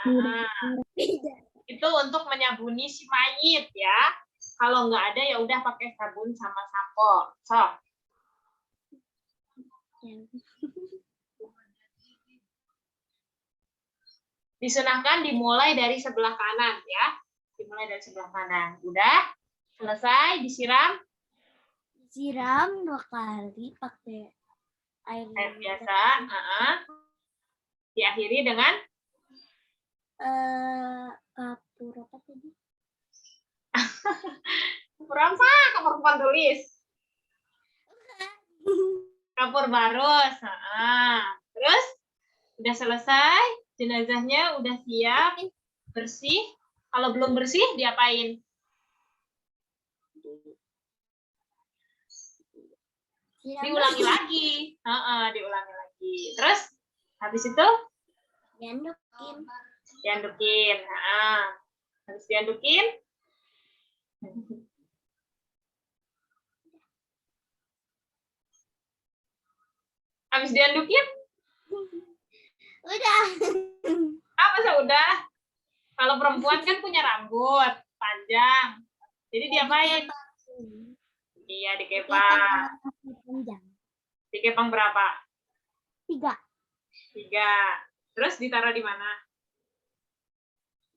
Itu untuk menyabuni si mayit ya. Kalau nggak ada ya udah pakai sabun sama sampo. Sok. Disunahkan dimulai dari sebelah kanan ya. Dimulai dari sebelah kanan. Udah? Selesai disiram?
Disiram 2 kali pakai air
Biasa. Diakhiri dengan
kapur apa tadi?
kapur apa? Kapur papan tulis. Kapur barus. Terus udah selesai, jenazahnya udah siap, bersih. Kalau belum bersih diapain? Diulangi lagi. Diulangi lagi. Terus habis itu diandukin. Habis diandukin,
Udah.
masa udah? Kalau perempuan kan punya rambut panjang. Jadi diapain? Iya, dikepang. Dikepang berapa?
3.
3. Terus ditaruh di mana?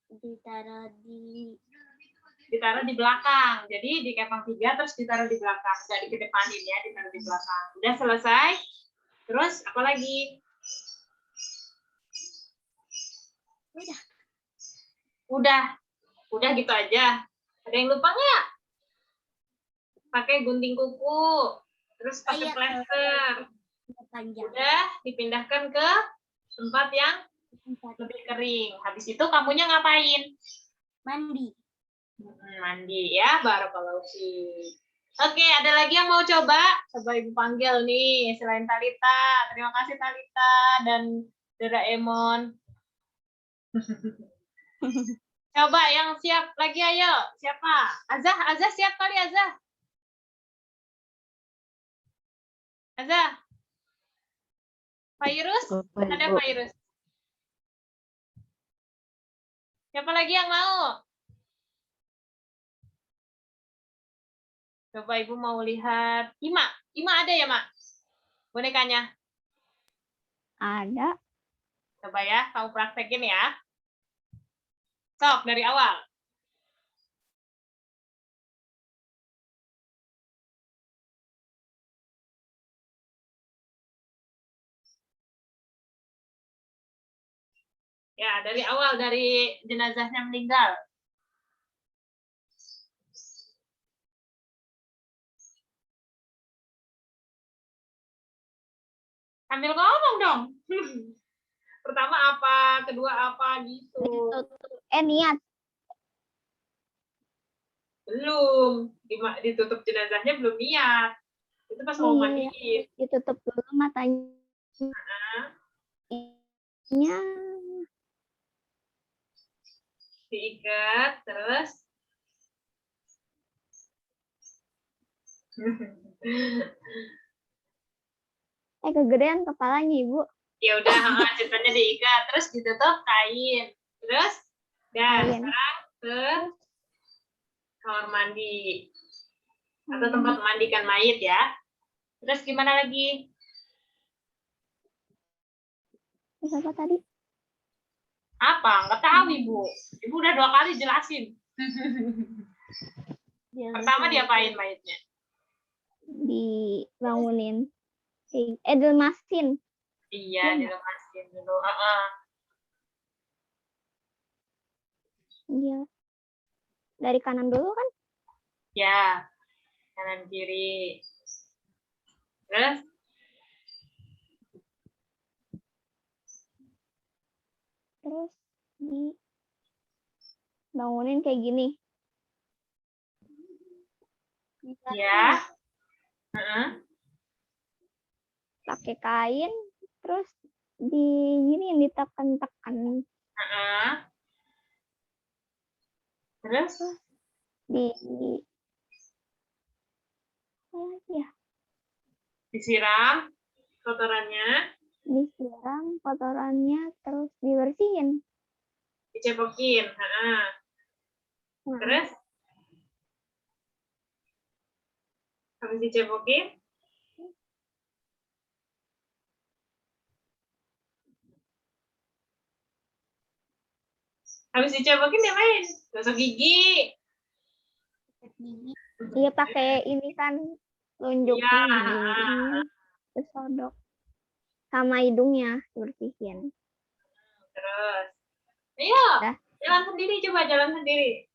Ditaruh di belakang. Jadi dikepang 3 terus ditaruh di belakang. Nggak dikedepanin ya, ditaruh di belakang. Udah selesai. Terus apa lagi? Udah gitu aja. Ada yang lupa nggak? Pakai gunting kuku, terus pakai plester. Udah dipindahkan ke tempat yang lebih kering. Habis itu kamunya ngapain?
Mandi.
Mandi ya, barakallahu fiik. Oke, ada lagi yang mau coba? Coba Ibu panggil nih, selain Talita. Terima kasih Talita dan Doraemon. Coba yang siap lagi, ayo. Siapa? Azah siap kali, Azah. Azah. Virus? Ada virus. Siapa lagi yang mau? Coba Ibu mau lihat. Ima ada ya, Mak? Bonekanya?
Ada.
Coba ya, kamu praktekin ya. Sok, dari awal. Ya, dari awal, dari jenazahnya meninggal. Sambil ngomong dong. Pertama apa, kedua apa, gitu.
Niat.
Belum. Ditutup jenazahnya belum niat. Itu pas mau mandiin.
Ditutup dulu matanya.
Diikat, terus.
Kegedean kepalanya, Ibu.
Ya udah, ceritanya diikat, terus ditutup kain. Terus, sekarang ke kamar mandi. Atau tempat memandikan mayit ya. Terus gimana lagi?
Terus apa tadi?
Apa? Nggak tahu Ibu. Ibu udah 2 kali jelasin. Pertama diapain mayatnya?
Dibangunin. Dilemasin.
Iya, dilemasin dulu.
Iya. Dari kanan dulu kan?
Ya, kanan kiri. Terus?
Terus dibangunin kayak gini.
Ya.
Pakai kain, terus gini ditekan-tekan.
Terus? Disiram kotorannya.
Disiram kotorannya, terus dibersihin.
Dicepokin. Terus? Habis dicepokin? Habis dicepokin diapain? Gosok gigi.
Iya, pakai ini kan telunjuknya diginiin, terus sodok. Sama hidungnya bersihin.
Terus? Ayo,
Dah.
jalan sendiri, coba jalan sendiri.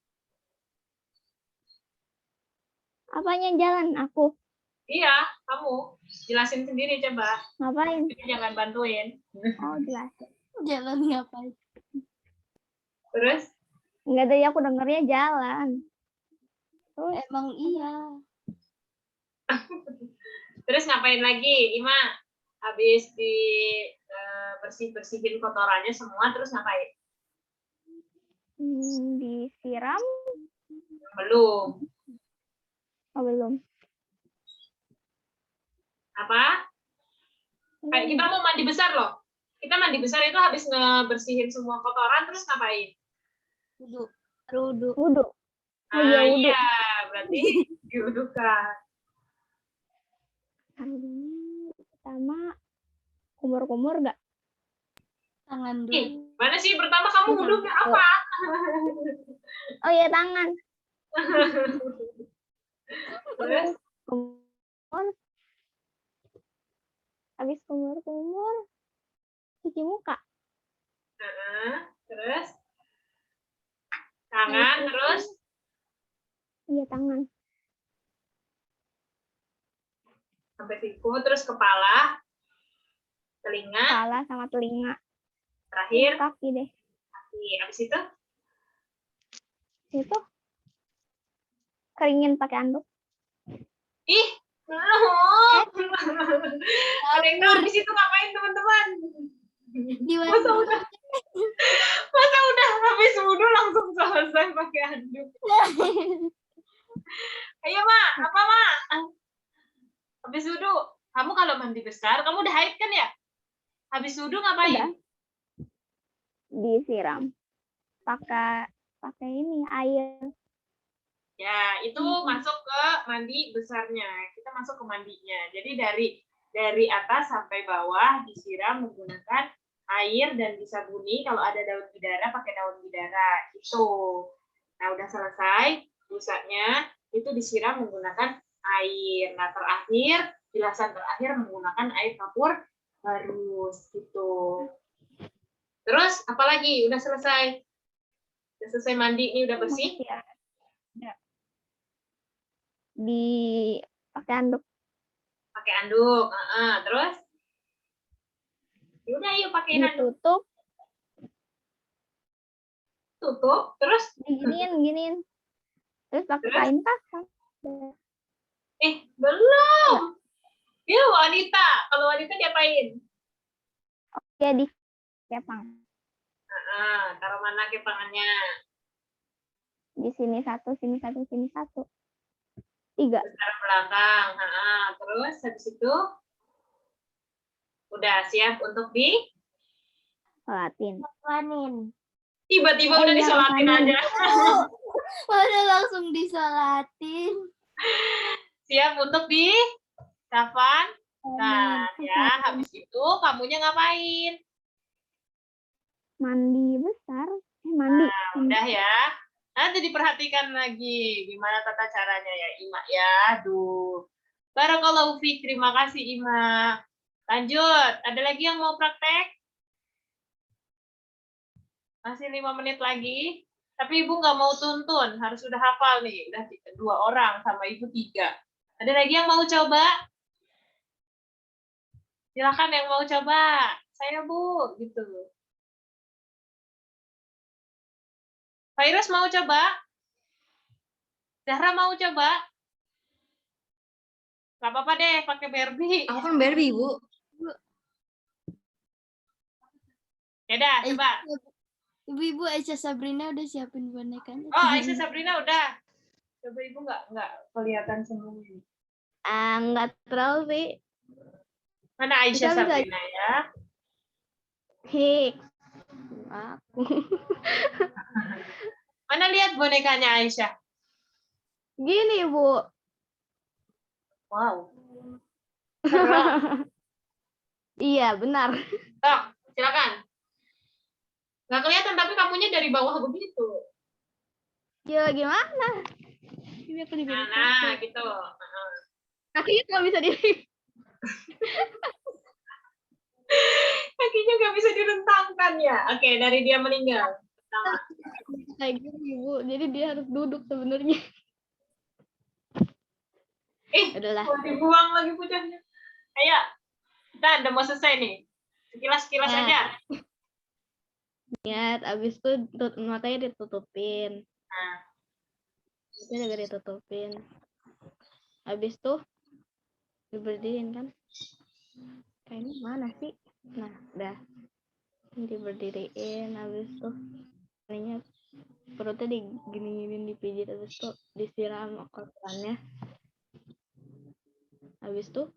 Apanya jalan? Aku.
Iya, kamu jelasin sendiri coba.
Ngapain?
Jangan bantuin.
Oh, jelasin.
Jalan ngapain?
Terus?
Enggak, dari aku dengarnya jalan. Terus
Emang iya.
Terus ngapain lagi, Ima? Habis di bersihin kotorannya semua, terus ngapain?
disiram?
Belum.
Oh, belum.
Apa? Kayak kita mau mandi besar loh. Kita mandi besar itu habis ngebersihin semua kotoran, terus ngapain?
Wudhu.
Wudhu. Oh iya, wudhu.
Iya, berarti diwudukan.
Pertama, kumur-kumur nggak?
Tangan
Ih,
dulu.
mana sih pertama kamu wudhunya apa?
Oh iya, tangan.
Terus?
Kumur. Habis kumur-kumur, cuci muka.
Terus? Tangan, terus?
Iya, tangan.
Sampai siku, terus kepala, telinga,
Kepala sama telinga.
terakhir
Kaki deh.
kaki. Habis itu?
Itu keringin pakai anduk.
Ih, ada yang tahu habis itu ngapain teman-teman? Masa udah habis wudhu langsung selesai pakai anduk? Ayo Mak, apa Mak? Habis wudhu, kamu kalau mandi besar, kamu udah haid kan ya? Habis wudhu ngapain?
Udah. Disiram. Pakai ini air.
Ya, itu masuk ke mandi besarnya. Kita masuk ke mandinya. Jadi dari atas sampai bawah disiram menggunakan air dan disabuni. Kalau ada daun bidara, pakai daun bidara. Itu. Nah, udah selesai. Busanya itu disiram menggunakan air. Nah, terakhir, jelasan terakhir menggunakan air kapur barus. Gitu. Terus, apalagi? Udah selesai. Udah selesai mandi, ini udah bersih.
Ya. Pakai anduk.
Pakai anduk. Terus? Yaudah, yuk pakai anduk. Tutup. Terus?
Diginiin. Terus pakai kain basah.
Belum. Ya, wanita. Kalau wanita diapain?
Jadi kepang.
Taruh mana kepangannya?
Di sini satu, sini satu, sini satu. 3.
Taruh belakang. Terus habis itu udah siap untuk
Sholatin.
Tiba-tiba udah disolatin aja.
Udah langsung disolatin.
Siap untuk kafan. Nah, ya habis itu kamunya ngapain?
mandi besar. Mandi.
Nah, udah ya. Nanti diperhatikan lagi gimana tata caranya ya, Ima ya. Aduh. Barakallahu fiik. Terima kasih, Ima. Lanjut. Ada lagi yang mau praktek? Masih 5 menit lagi. Tapi Ibu nggak mau tuntun. Harus sudah hafal nih. Udah 2 orang sama Ibu 3. Ada lagi yang mau coba? Silakan yang mau coba. Saya, Bu. Gitu. Virus mau coba? Zahra mau coba? Gak apa-apa deh, pakai Barbie.
Aku kan Barbie, Bu.
Ya dah, coba.
Ibu Aisyah Sabrina udah siapin bonekanya.
Oh, Aisyah Sabrina udah. Coba Ibu nggak kelihatan semuanya.
Nggak terlalu sih.
Mana Aisyah
Bisa.
Sabrina ya?
Hik. Aku.
Mana lihat bonekanya Aisyah?
Gini, Bu.
Wow.
Iya, benar.
Tok, silakan. Nggak kelihatan, tapi kamunya dari bawah begitu.
Ya, gimana? Ini aku di
Nah, gitu.
kakinya nggak bisa di.
Kakinya nggak bisa direntangkan ya? Oke, dari dia meninggal. Pertama.
Kayak gini, Bu. Jadi dia harus duduk sebenarnya. Udahlah.
Mau dibuang lagi pucatnya. Ayo, kita udah mau selesai nih. Sekilas-sekilas aja.
Niat, abis itu matanya ditutupin.
Nah.
Itu juga ditutupin. Abis itu diberdiriin kan. Kayaknya mana sih? Nah, udah. Diberdiriin, abis itu ininya perutnya digini-giniin, dipijit, abis itu disiram kotorannya. Habis itu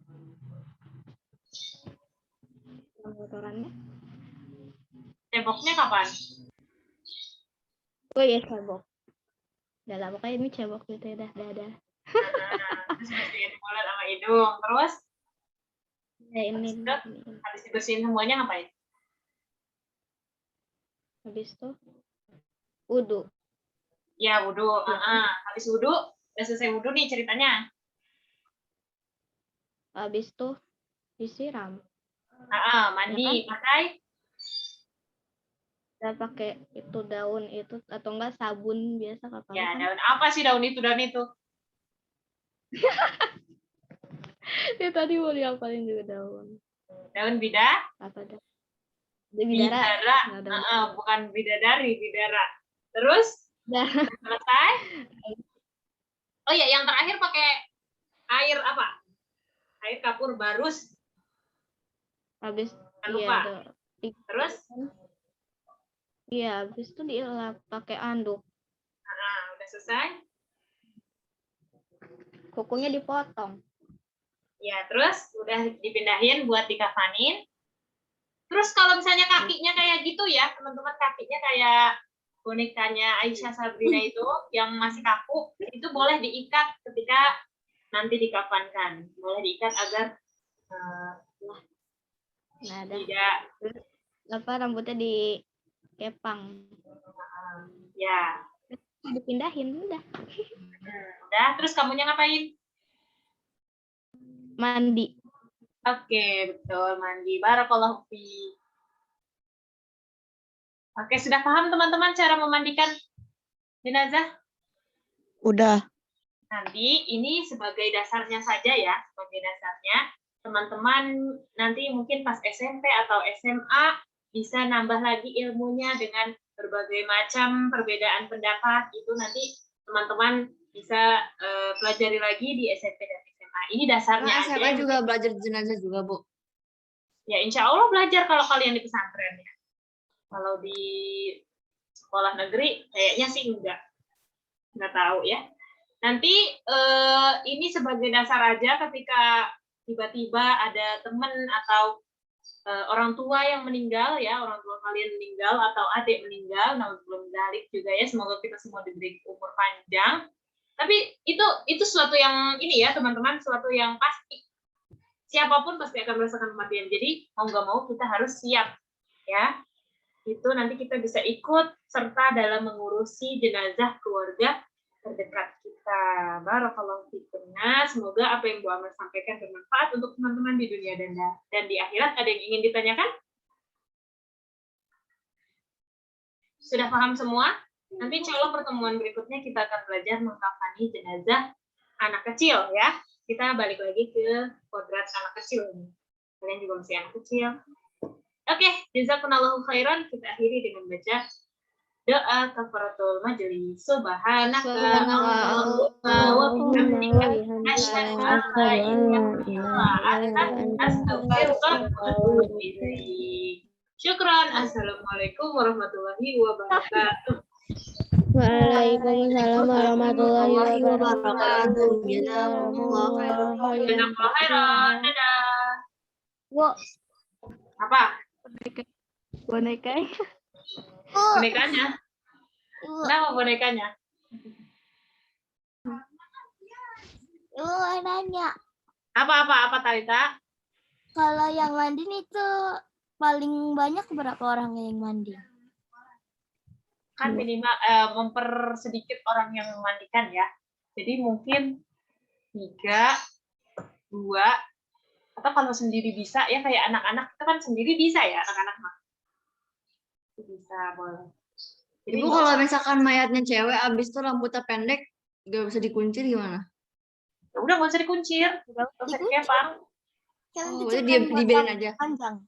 kotorannya.
Ceboknya kapan?
Oh iya, cebok. Udah lah, pokoknya ini cebok gitu ya, dah.
Terus bersihin mulut sama hidung. Terus?
Ya, ini.
Habis dibersihin semuanya ngapain?
Habis itu wudu.
Ya, wudu. Habis wudu, udah selesai wudu nih ceritanya.
Habis itu disiram.
Mandi, pakai?
Kita pakai itu daun itu atau enggak sabun biasa apa?
Ya, daun apa sih daun itu?
Ya tadi mau diapalin juga daun.
Daun bida?
Apa dah?
Bidara. Bukan bidadari, bidara. Terus? Selesai? Oh ya, yang terakhir pakai air apa? Air kapur barus.
Habis
lupa. Terus?
Iya, habis itu dielap pakai anduk.
Udah selesai?
Kukunya dipotong.
Ya, terus udah dipindahin buat dikafanin. Terus kalau misalnya kakinya kayak gitu ya, teman-teman, kakinya kayak bonekanya Aisyah Sabrina itu yang masih kaku, itu boleh diikat ketika nanti dikafankan. Boleh diikat agar tidak
rambutnya dikepang.
Ya.
Dipindahin udah.
Udah, terus kamunya ngapain?
Mandi.
Oke, betul, mandi. Barakallahu fiik. Oke, sudah paham teman-teman cara memandikan jenazah?
Udah.
Nanti ini sebagai dasarnya saja ya, sebagai dasarnya. Teman-teman nanti mungkin pas SMP atau SMA bisa nambah lagi ilmunya dengan berbagai macam perbedaan pendapat. Itu nanti teman-teman bisa pelajari lagi di SMP dan SMA. Ini dasarnya aja.
SMA juga belajar jenazah juga, Bu.
Ya, insya Allah belajar kalau kalian di pesantren ya. Kalau di sekolah negeri kayaknya sih nggak tahu ya. Nanti ini sebagai dasar aja ketika tiba-tiba ada teman atau orang tua yang meninggal ya, orang tua kalian meninggal atau adik meninggal, belum balik juga ya, semoga kita semua diberi umur panjang. Tapi itu suatu yang ini ya teman-teman, suatu yang pasti. Siapapun pasti akan merasakan kematian. Jadi mau nggak mau kita harus siap ya. itu nanti kita bisa ikut serta dalam mengurusi jenazah keluarga terdekat kita. Barakallahu fikum. Nah, semoga apa yang Bu Amel sampaikan bermanfaat untuk teman-teman di dunia dan di akhirat. Ada yang ingin ditanyakan? Sudah paham semua? Nanti insya Allah pertemuan berikutnya kita akan belajar mengkafani jenazah anak kecil ya. Kita balik lagi ke kodrat anak kecil ini. Kalian juga masih anak kecil. Oke, jazakumullahu khairan. Kita akhiri dengan baca doa kafaratul majelis. Subhanaka Allahumma wa bihamdika asyhadu an la ilaha illa anta astaghfiruka wa atubu ilaik. Syukran. Assalamualaikum warahmatullahi wabarakatuh.
Waalaikumsalam warahmatullahi wabarakatuh.
Jazakumullahu khairan. Dadah.
Bu,
Apa?
boneka.
Bonekanya? Kenapa bonekanya?
Nanya,
Apa Talita?
kalau yang mandi itu paling banyak berapa orang yang mandi?
Kan minimal mempersedikit orang yang memandikan ya. Jadi mungkin 3, 2, atau kalau sendiri bisa ya, kayak anak-anak itu kan sendiri bisa ya, anak-anak mah. Bisa, boleh. Jadi
Ibu kalau misalkan mayatnya cewek abis itu rambutnya pendek gak bisa dikuncir gimana?
ya udah nggak usah dikuncir, nggak usah dikepang.
Kan
Oh,
itu
jadi
cuma
dibiarin aja.
panjang.